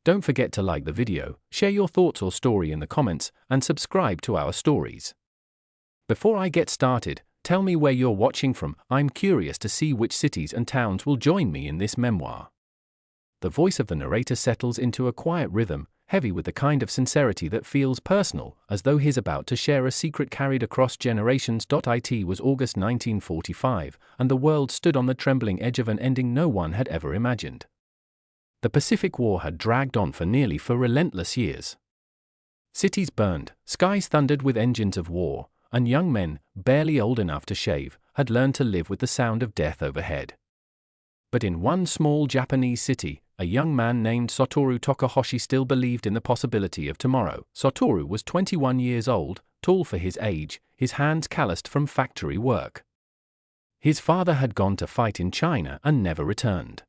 Don't forget to like the video, share your thoughts or story in the comments, and subscribe to our stories. Before I get started, tell me where you're watching from. I'm curious to see which cities and towns will join me in this memoir. The voice of the narrator settles into a quiet rhythm, heavy with the kind of sincerity that feels personal, as though he's about to share a secret carried across generations. It was August 1945, and the world stood on the trembling edge of an ending no one had ever imagined. The Pacific War had dragged on for nearly 4 relentless years. Cities burned, skies thundered with engines of war, and young men, barely old enough to shave, had learned to live with the sound of death overhead. But in one small Japanese city, a young man named Satoru Tokuhoshi still believed in the possibility of tomorrow. Satoru was 21 years old, tall for his age, his hands calloused from factory work. His father had gone to fight in China and never returned.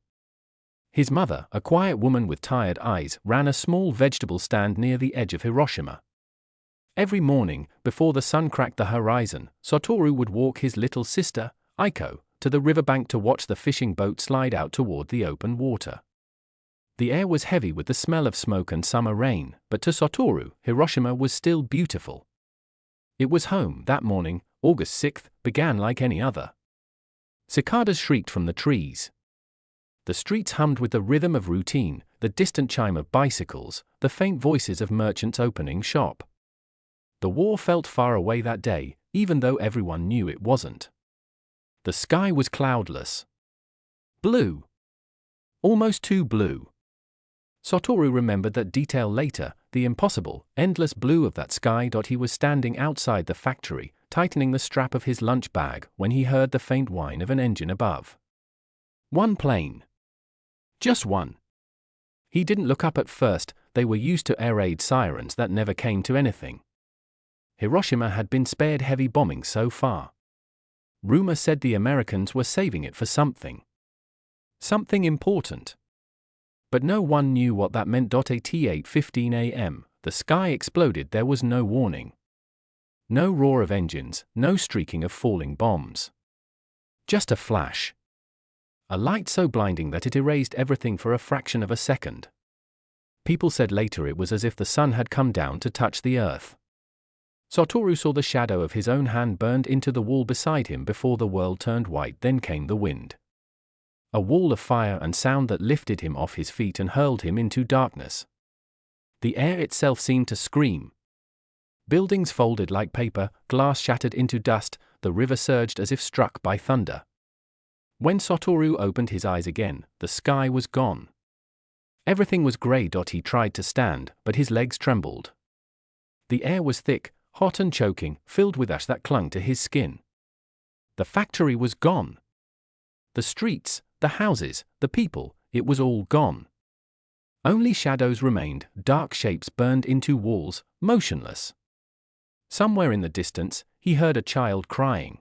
His mother, a quiet woman with tired eyes, ran a small vegetable stand near the edge of Hiroshima. Every morning, before the sun cracked the horizon, Satoru would walk his little sister, Aiko, to the riverbank to watch the fishing boat slide out toward the open water. The air was heavy with the smell of smoke and summer rain, but to Satoru, Hiroshima was still beautiful. It was home. That morning, August 6th, began like any other. Cicadas shrieked from the trees. The streets hummed with the rhythm of routine, the distant chime of bicycles, the faint voices of merchants opening shop. The war felt far away that day, even though everyone knew it wasn't. The sky was cloudless. Blue. Almost too blue. Satoru remembered that detail later, the impossible, endless blue of that sky. He was standing outside the factory, tightening the strap of his lunch bag, when he heard the faint whine of an engine above. One plane. Just one. He didn't look up at first. They were used to air raid sirens that never came to anything. Hiroshima had been spared heavy bombing so far. Rumor said the Americans were saving it for something. Something important. But no one knew what that meant. At 8:15 a.m., the sky exploded. There was no warning. No roar of engines, no streaking of falling bombs. Just a flash. A light so blinding that it erased everything for a fraction of a second. People said later it was as if the sun had come down to touch the earth. Satoru saw the shadow of his own hand burned into the wall beside him before the world turned white. Then came the wind. A wall of fire and sound that lifted him off his feet and hurled him into darkness. The air itself seemed to scream. Buildings folded like paper, glass shattered into dust, the river surged as if struck by thunder. When Satoru opened his eyes again, the sky was gone. Everything was grey. He tried to stand, but his legs trembled. The air was thick, hot and choking, filled with ash that clung to his skin. The factory was gone. The streets, the houses, the people, it was all gone. Only shadows remained, dark shapes burned into walls, motionless. Somewhere in the distance, he heard a child crying.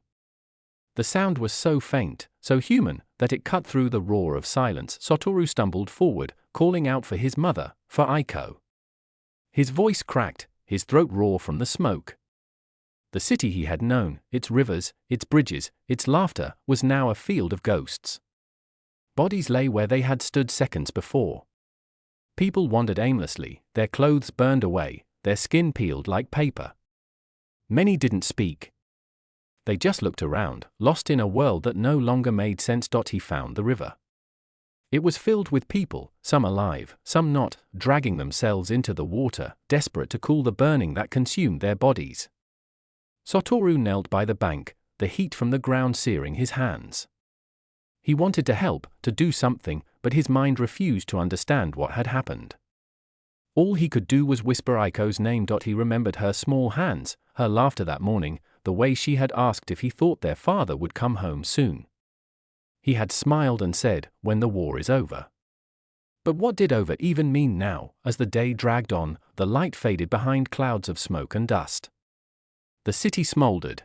The sound was so faint, so human, that it cut through the roar of silence. Satoru stumbled forward, calling out for his mother, for Aiko. His voice cracked, his throat raw from the smoke. The city he had known, its rivers, its bridges, its laughter, was now a field of ghosts. Bodies lay where they had stood seconds before. People wandered aimlessly, their clothes burned away, their skin peeled like paper. Many didn't speak. They just looked around, lost in a world that no longer made sense. He found the river. It was filled with people, some alive, some not, dragging themselves into the water, desperate to cool the burning that consumed their bodies. Satoru knelt by the bank, the heat from the ground searing his hands. He wanted to help, to do something, but his mind refused to understand what had happened. All he could do was whisper Aiko's name. He remembered her small hands, her laughter that morning, the way she had asked if he thought their father would come home soon. He had smiled and said, "When the war is over." But what did over even mean now? As the day dragged on, the light faded behind clouds of smoke and dust. The city smoldered.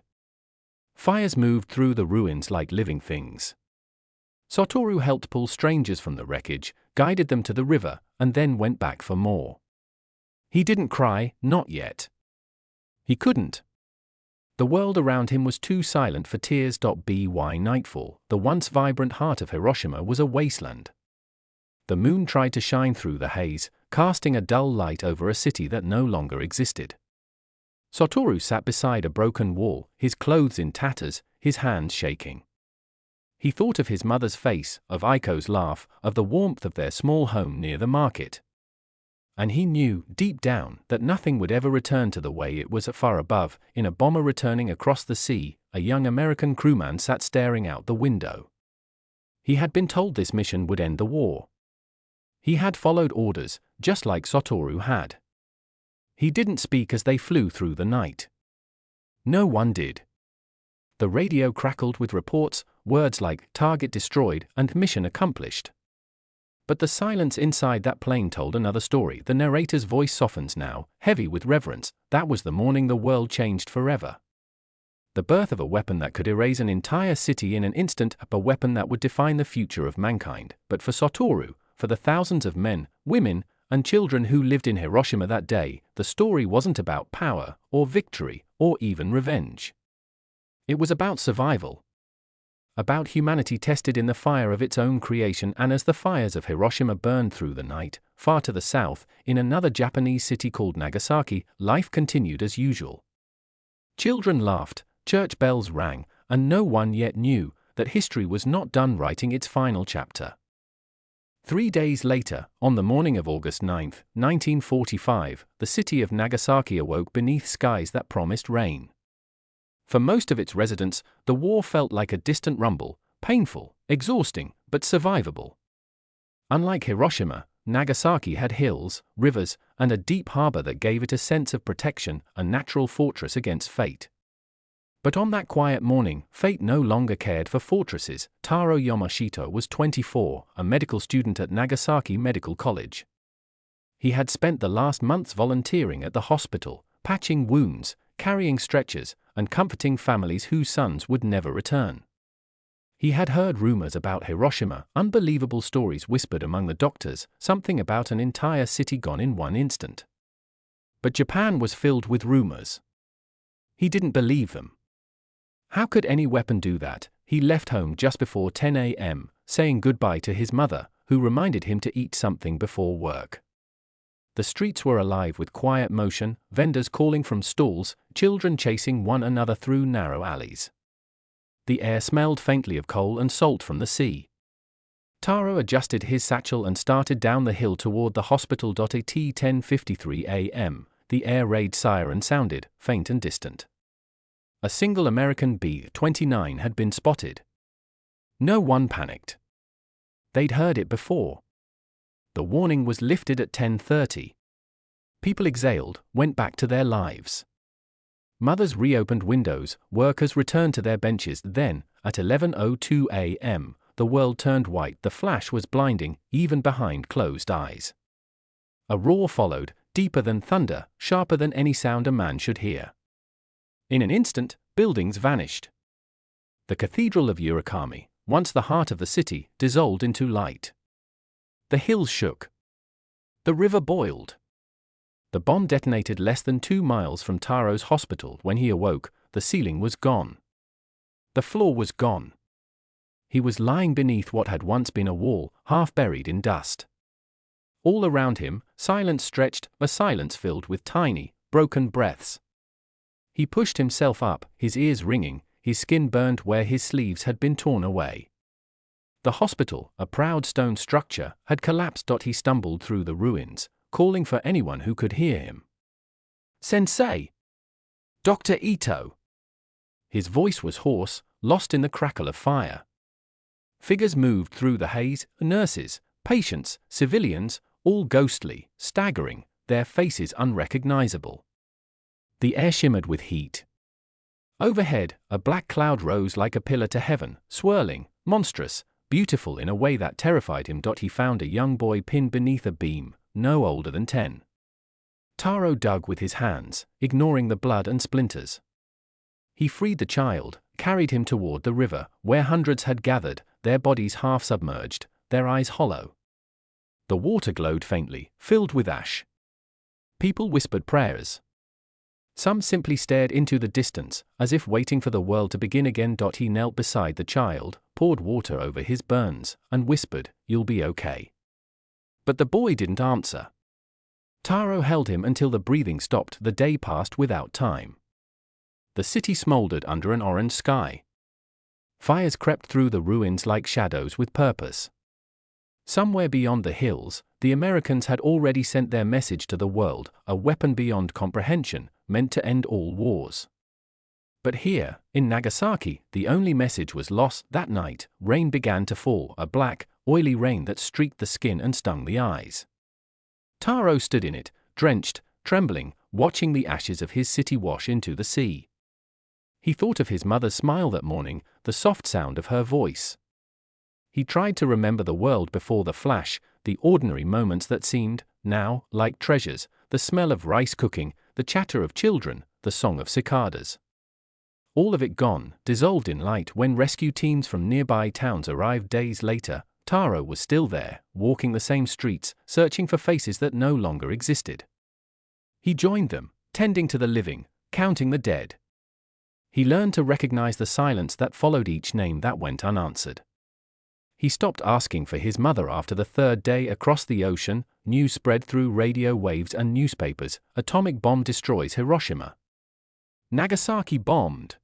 Fires moved through the ruins like living things. Satoru helped pull strangers from the wreckage, guided them to the river, and then went back for more. He didn't cry, not yet. He couldn't. The world around him was too silent for tears. By nightfall, the once vibrant heart of Hiroshima was a wasteland. The moon tried to shine through the haze, casting a dull light over a city that no longer existed. Satoru sat beside a broken wall, his clothes in tatters, his hands shaking. He thought of his mother's face, of Aiko's laugh, of the warmth of their small home near the market. And he knew, deep down, that nothing would ever return to the way it was far above. In a bomber returning across the sea, a young American crewman sat staring out the window. He had been told this mission would end the war. He had followed orders, just like Satoru had. He didn't speak as they flew through the night. No one did. The radio crackled with reports, words like target destroyed and mission accomplished. But the silence inside that plane told another story. The narrator's voice softens now, heavy with reverence. That was the morning the world changed forever. The birth of a weapon that could erase an entire city in an instant, a weapon that would define the future of mankind. But for Satoru, for the thousands of men, women, and children who lived in Hiroshima that day, the story wasn't about power, or victory, or even revenge. It was about survival. About humanity tested in the fire of its own creation. And as the fires of Hiroshima burned through the night, far to the south, in another Japanese city called Nagasaki, life continued as usual. Children laughed, church bells rang, and no one yet knew that history was not done writing its final chapter. 3 days later, on the morning of August 9, 1945, the city of Nagasaki awoke beneath skies that promised rain. For most of its residents, the war felt like a distant rumble, painful, exhausting, but survivable. Unlike Hiroshima, Nagasaki had hills, rivers, and a deep harbor that gave it a sense of protection, a natural fortress against fate. But on that quiet morning, fate no longer cared for fortresses. Taro Yamashita was 24, a medical student at Nagasaki Medical College. He had spent the last months volunteering at the hospital, patching wounds, carrying stretchers, and comforting families whose sons would never return. He had heard rumors about Hiroshima, unbelievable stories whispered among the doctors, something about an entire city gone in one instant. But Japan was filled with rumors. He didn't believe them. How could any weapon do that? He left home just before 10 a.m., saying goodbye to his mother, who reminded him to eat something before work. The streets were alive with quiet motion, vendors calling from stalls, children chasing one another through narrow alleys. The air smelled faintly of coal and salt from the sea. Taro adjusted his satchel and started down the hill toward the hospital. At 10:53 a.m., the air raid siren sounded, faint and distant. A single American B-29 had been spotted. No one panicked. They'd heard it before. The warning was lifted at 10:30. People exhaled, went back to their lives. Mothers reopened windows, workers returned to their benches. Then, at 11:02 a.m., the world turned white. The flash was blinding, even behind closed eyes. A roar followed, deeper than thunder, sharper than any sound a man should hear. In an instant, buildings vanished. The cathedral of Urakami, once the heart of the city, dissolved into light. The hills shook. The river boiled. The bomb detonated less than 2 miles from Taro's hospital. When he awoke, the ceiling was gone. The floor was gone. He was lying beneath what had once been a wall, half buried in dust. All around him, silence stretched, a silence filled with tiny, broken breaths. He pushed himself up, his ears ringing, his skin burned where his sleeves had been torn away. The hospital, a proud stone structure, had collapsed. He stumbled through the ruins, calling for anyone who could hear him. "Sensei! Dr. Ito!" His voice was hoarse, lost in the crackle of fire. Figures moved through the haze, nurses, patients, civilians, all ghostly, staggering, their faces unrecognizable. The air shimmered with heat. Overhead, a black cloud rose like a pillar to heaven, swirling, monstrous, beautiful in a way that terrified him. He found a young boy pinned beneath a beam, no older than 10. Taro dug with his hands, ignoring the blood and splinters. He freed the child, carried him toward the river, where hundreds had gathered, their bodies half submerged, their eyes hollow. The water glowed faintly, filled with ash. People whispered prayers. Some simply stared into the distance, as if waiting for the world to begin again. He knelt beside the child, poured water over his burns, and whispered, "You'll be okay." But the boy didn't answer. Taro held him until the breathing stopped. The day passed without time. The city smoldered under an orange sky. Fires crept through the ruins like shadows with purpose. Somewhere beyond the hills, the Americans had already sent their message to the world, a weapon beyond comprehension, meant to end all wars. But here, in Nagasaki, the only message was loss. That night, rain began to fall, a black, oily rain that streaked the skin and stung the eyes. Taro stood in it, drenched, trembling, watching the ashes of his city wash into the sea. He thought of his mother's smile that morning, the soft sound of her voice. He tried to remember the world before the flash, the ordinary moments that seemed, now, like treasures, the smell of rice cooking, the chatter of children, the song of cicadas. All of it gone, dissolved in light. When rescue teams from nearby towns arrived days later, Taro was still there, walking the same streets, searching for faces that no longer existed. He joined them, tending to the living, counting the dead. He learned to recognize the silence that followed each name that went unanswered. He stopped asking for his mother after the third day. Across the ocean, news spread through radio waves and newspapers: atomic bomb destroys Hiroshima. Nagasaki bombed.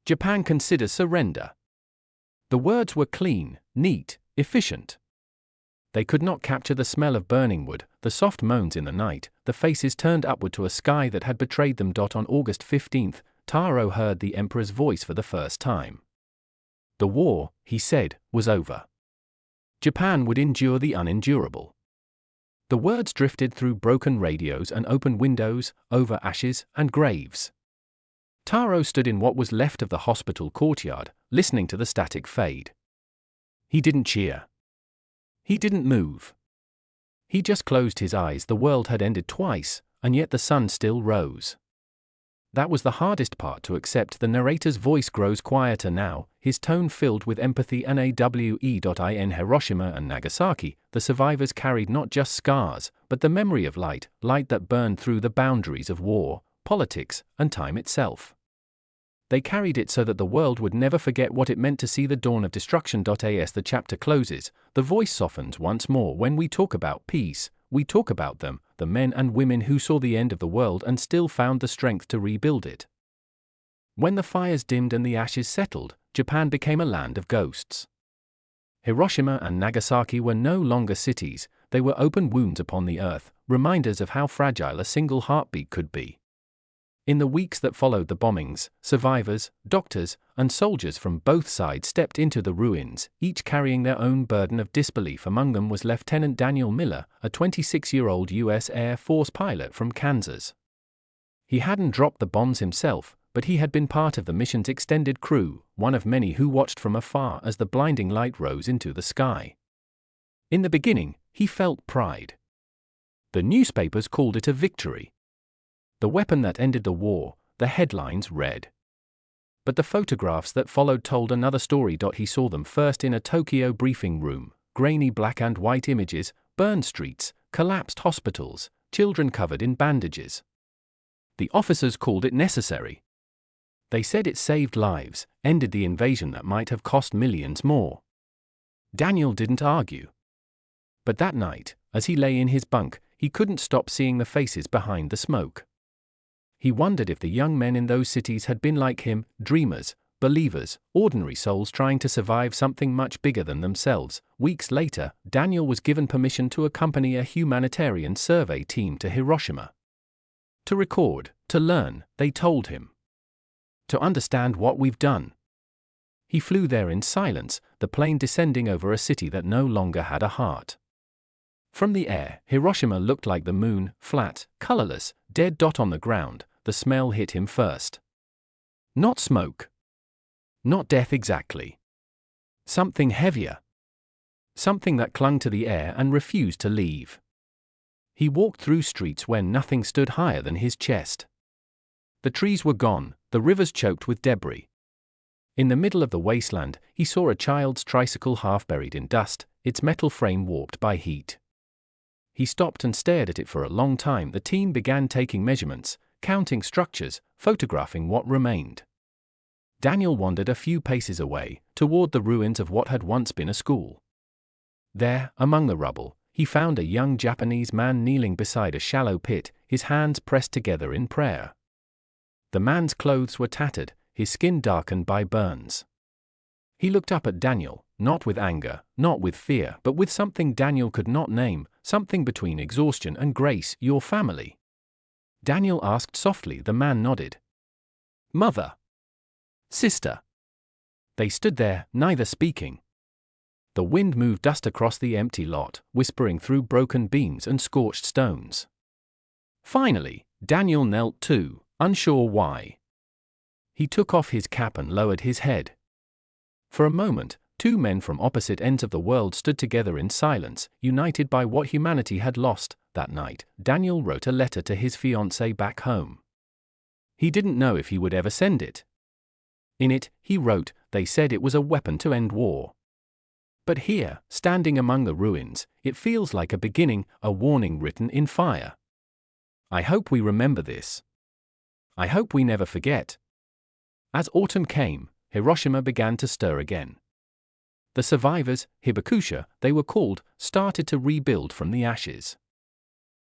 Japan considers surrender. The words were clean, neat, efficient. They could not capture the smell of burning wood, the soft moans in the night, the faces turned upward to a sky that had betrayed them. On August 15, Taro heard the emperor's voice for the first time. The war, he said, was over. Japan would endure the unendurable. The words drifted through broken radios and open windows, over ashes and graves. Taro stood in what was left of the hospital courtyard, listening to the static fade. He didn't cheer. He didn't move. He just closed his eyes. The world had ended twice, and yet the sun still rose. That was the hardest part to accept. The narrator's voice grows quieter now, his tone filled with empathy. In Hiroshima and Nagasaki, the survivors carried not just scars, but the memory of light that burned through the boundaries of war, politics, and time itself. They carried it so that the world would never forget what it meant to see the dawn of destruction. As the chapter closes, the voice softens once more. When we talk about peace, we talk about them, the men and women who saw the end of the world and still found the strength to rebuild it. When the fires dimmed and the ashes settled, Japan became a land of ghosts. Hiroshima and Nagasaki were no longer cities, they were open wounds upon the earth, reminders of how fragile a single heartbeat could be. In the weeks that followed the bombings, survivors, doctors, and soldiers from both sides stepped into the ruins, each carrying their own burden of disbelief. Among them was Lieutenant Daniel Miller, a 26-year-old U.S. Air Force pilot from Kansas. He hadn't dropped the bombs himself, but he had been part of the mission's extended crew, one of many who watched from afar as the blinding light rose into the sky. In the beginning, he felt pride. The newspapers called it a victory. The weapon that ended the war, the headlines read. But the photographs that followed told another story. He saw them first in a Tokyo briefing room: grainy black and white images, burned streets, collapsed hospitals, children covered in bandages. The officers called it necessary. They said it saved lives, ended the invasion that might have cost millions more. Daniel didn't argue. But that night, as he lay in his bunk, he couldn't stop seeing the faces behind the smoke. He wondered if the young men in those cities had been like him, dreamers, believers, ordinary souls trying to survive something much bigger than themselves. Weeks later, Daniel was given permission to accompany a humanitarian survey team to Hiroshima. To record, to learn, they told him. To understand what we've done. He flew there in silence, the plane descending over a city that no longer had a heart. From the air, Hiroshima looked like the moon, flat, colorless, dead. On the ground, the smell hit him first. Not smoke. Not death exactly. Something heavier. Something that clung to the air and refused to leave. He walked through streets where nothing stood higher than his chest. The trees were gone, the rivers choked with debris. In the middle of the wasteland, he saw a child's tricycle half buried in dust, its metal frame warped by heat. He stopped and stared at it for a long time. The team began taking measurements, counting structures, photographing what remained. Daniel wandered a few paces away, toward the ruins of what had once been a school. There, among the rubble, he found a young Japanese man kneeling beside a shallow pit, his hands pressed together in prayer. The man's clothes were tattered, his skin darkened by burns. He looked up at Daniel, not with anger, not with fear, but with something Daniel could not name, something between exhaustion and grace. "Your family?" Daniel asked softly. The man nodded. "Mother? Sister?" They stood there, neither speaking. The wind moved dust across the empty lot, whispering through broken beams and scorched stones. Finally, Daniel knelt too, unsure why. He took off his cap and lowered his head. For a moment, two men from opposite ends of the world stood together in silence, united by what humanity had lost. That night, Daniel wrote a letter to his fiancée back home. He didn't know if he would ever send it. In it, he wrote, "They said it was a weapon to end war. But here, standing among the ruins, it feels like a beginning, a warning written in fire. I hope we remember this. I hope we never forget." As autumn came, Hiroshima began to stir again. The survivors, hibakusha, they were called, started to rebuild from the ashes.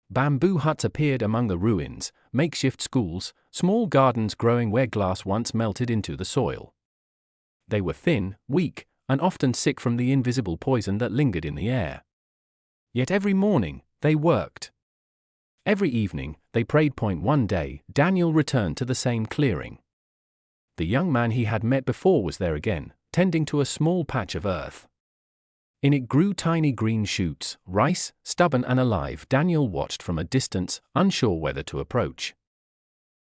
Bamboo huts appeared among the ruins, makeshift schools, small gardens growing where glass once melted into the soil. They were thin, weak, and often sick from the invisible poison that lingered in the air. Yet every morning, they worked. Every evening, they prayed. One day, Daniel returned to the same clearing. The young man he had met before was there again, tending to a small patch of earth. In it grew tiny green shoots, rice, stubborn and alive. Daniel watched from a distance, unsure whether to approach.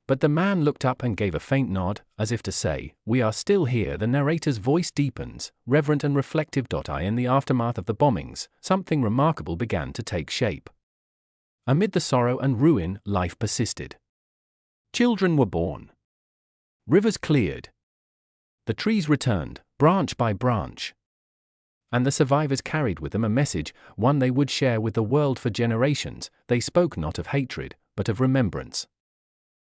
But the man looked up and gave a faint nod, as if to say, "We are still here." The narrator's voice deepens, reverent and reflective. In the aftermath of the bombings, something remarkable began to take shape. Amid the sorrow and ruin, life persisted. Children were born. Rivers cleared. The trees returned, branch by branch. And the survivors carried with them a message, one they would share with the world for generations. They spoke not of hatred, but of remembrance.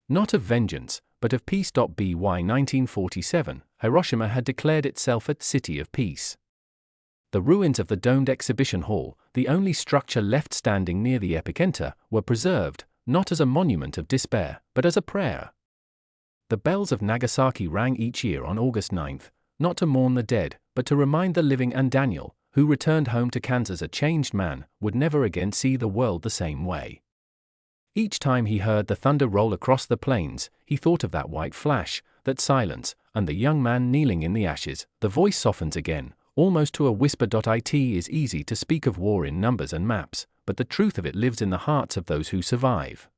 Not of vengeance, but of peace. By 1947, Hiroshima had declared itself a city of peace. The ruins of the domed exhibition hall, the only structure left standing near the epicenter, were preserved, not as a monument of despair, but as a prayer. The bells of Nagasaki rang each year on August 9th, not to mourn the dead, but to remind the living, and Daniel, who returned home to Kansas a changed man, would never again see the world the same way. Each time he heard the thunder roll across the plains, he thought of that white flash, that silence, and the young man kneeling in the ashes. The voice softens again, almost to a whisper. It is easy to speak of war in numbers and maps, but the truth of it lives in the hearts of those who survive.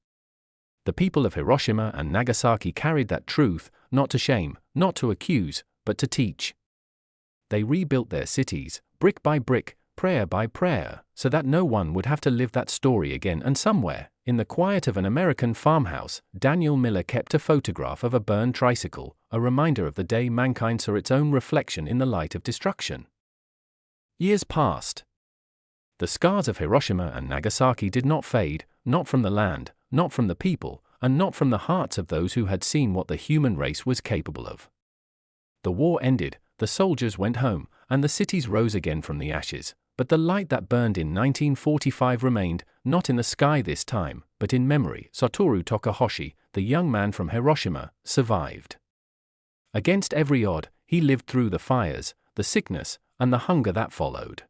The people of Hiroshima and Nagasaki carried that truth, not to shame, not to accuse, but to teach. They rebuilt their cities, brick by brick, prayer by prayer, so that no one would have to live that story again. And somewhere, in the quiet of an American farmhouse, Daniel Miller kept a photograph of a burned tricycle, a reminder of the day mankind saw its own reflection in the light of destruction. Years passed. The scars of Hiroshima and Nagasaki did not fade, not from the land, not from the people, and not from the hearts of those who had seen what the human race was capable of. The war ended, the soldiers went home, and the cities rose again from the ashes, but the light that burned in 1945 remained, not in the sky this time, but in memory. Satoru Takahashi, the young man from Hiroshima, survived. Against every odd, he lived through the fires, the sickness, and the hunger that followed.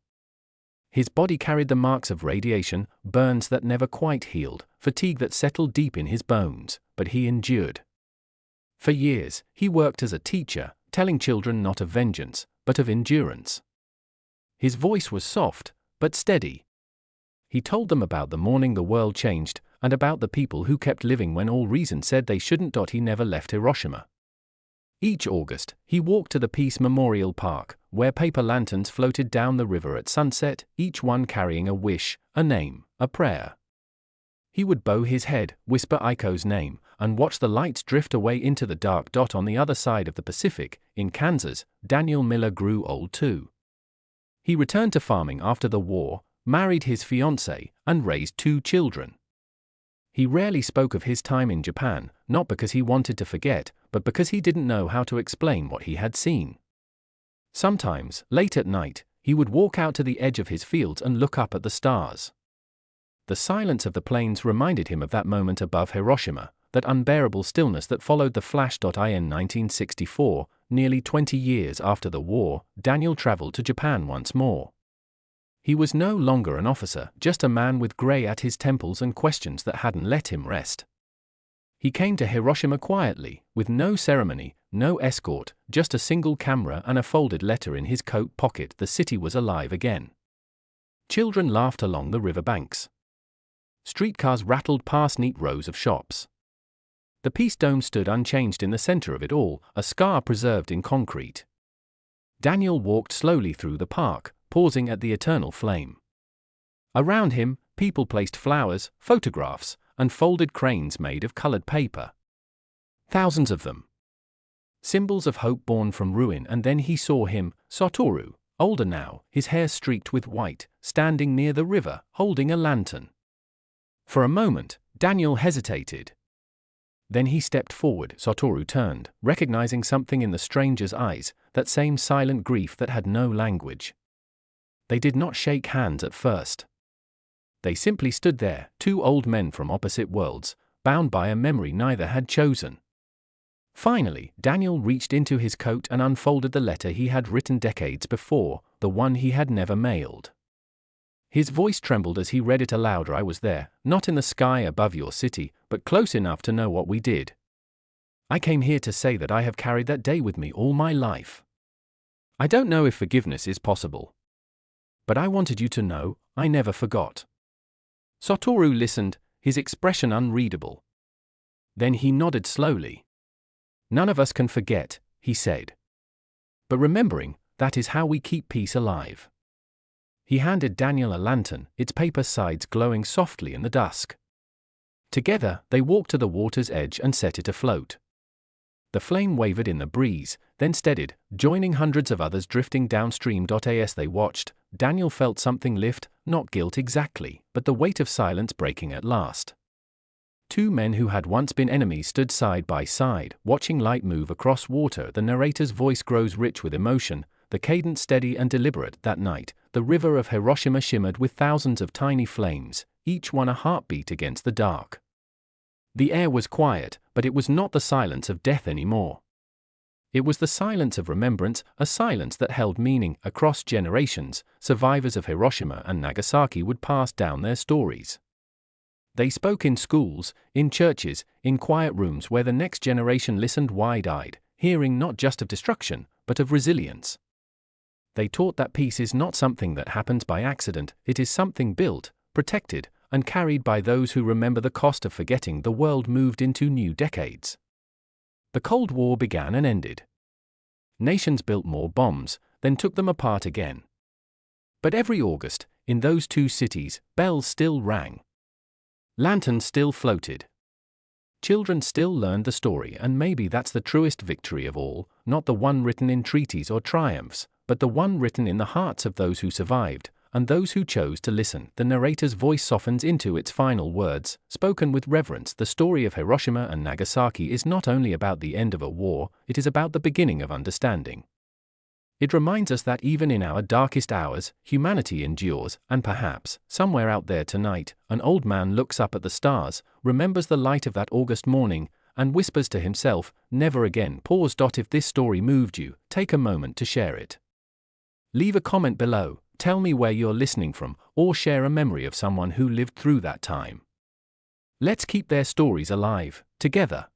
His body carried the marks of radiation, burns that never quite healed, fatigue that settled deep in his bones, but he endured. For years, he worked as a teacher, telling children not of vengeance, but of endurance. His voice was soft, but steady. He told them about the morning the world changed, and about the people who kept living when all reason said they shouldn't. He never left Hiroshima. Each August, he walked to the Peace Memorial Park, where paper lanterns floated down the river at sunset, each one carrying a wish, a name, a prayer. He would bow his head, whisper Aiko's name, and watch the lights drift away into the dark. On the other side of the Pacific, in Kansas, Daniel Miller grew old too. He returned to farming after the war, married his fiancée, and raised 2 children. He rarely spoke of his time in Japan, not because he wanted to forget, but because he didn't know how to explain what he had seen. Sometimes, late at night, He would walk out to the edge of his fields and look up at the stars. The silence of the plains reminded him of that moment above Hiroshima, that unbearable stillness that followed the flash. In 1964, nearly 20 years after the war, Daniel traveled to Japan once more. He was no longer an officer, just a man with gray at his temples and questions that hadn't let him rest. He came to Hiroshima quietly, with no ceremony, no escort, just a single camera and a folded letter in his coat pocket. The city was alive again. Children laughed along the riverbanks. Streetcars rattled past neat rows of shops. The Peace Dome stood unchanged in the center of it all, a scar preserved in concrete. Daniel walked slowly through the park, pausing at the eternal flame. Around him, people placed flowers, photographs, and folded cranes made of colored paper. Thousands of them. Symbols of hope born from ruin. And then he saw him, Satoru, older now, his hair streaked with white, standing near the river, holding a lantern. For a moment, Daniel hesitated. Then he stepped forward. Satoru turned, recognizing something in the stranger's eyes, that same silent grief that had no language. They did not shake hands at first. They simply stood there, two old men from opposite worlds, bound by a memory neither had chosen. Finally, Daniel reached into his coat and unfolded the letter he had written decades before, the one he had never mailed. His voice trembled as he read it aloud. I was there, not in the sky above your city, but close enough to know what we did. I came here to say that I have carried that day with me all my life. I don't know if forgiveness is possible. But I wanted you to know, I never forgot. Satoru listened, his expression unreadable. Then he nodded slowly. None of us can forget, he said. But remembering, that is how we keep peace alive. He handed Daniel a lantern, its paper sides glowing softly in the dusk. Together, they walked to the water's edge and set it afloat. The flame wavered in the breeze, then steadied, joining hundreds of others drifting downstream. As they watched, Daniel felt something lift, not guilt exactly, but the weight of silence breaking at last. Two men who had once been enemies stood side by side, watching light move across water. The narrator's voice grows rich with emotion, the cadence steady and deliberate. That night, the river of Hiroshima shimmered with thousands of tiny flames, each one a heartbeat against the dark. The air was quiet, but it was not the silence of death anymore. It was the silence of remembrance, a silence that held meaning. Across generations, survivors of Hiroshima and Nagasaki would pass down their stories. They spoke in schools, in churches, in quiet rooms where the next generation listened wide-eyed, hearing not just of destruction, but of resilience. They taught that peace is not something that happens by accident, it is something built, protected, and carried by those who remember the cost of forgetting. The world moved into new decades. The Cold War began and ended. Nations built more bombs, then took them apart again. But every August, in those two cities, bells still rang. Lanterns still floated. Children still learned the story, and maybe that's the truest victory of all, not the one written in treaties or triumphs, but the one written in the hearts of those who survived, and those who chose to listen. The narrator's voice softens into its final words, spoken with reverence. The story of Hiroshima and Nagasaki is not only about the end of a war, it is about the beginning of understanding. It reminds us that even in our darkest hours, humanity endures, and perhaps, somewhere out there tonight, an old man looks up at the stars, remembers the light of that August morning, and whispers to himself, never again. Pause. If this story moved you, take a moment to share it. Leave a comment below, tell me where you're listening from, or share a memory of someone who lived through that time. Let's keep their stories alive, together.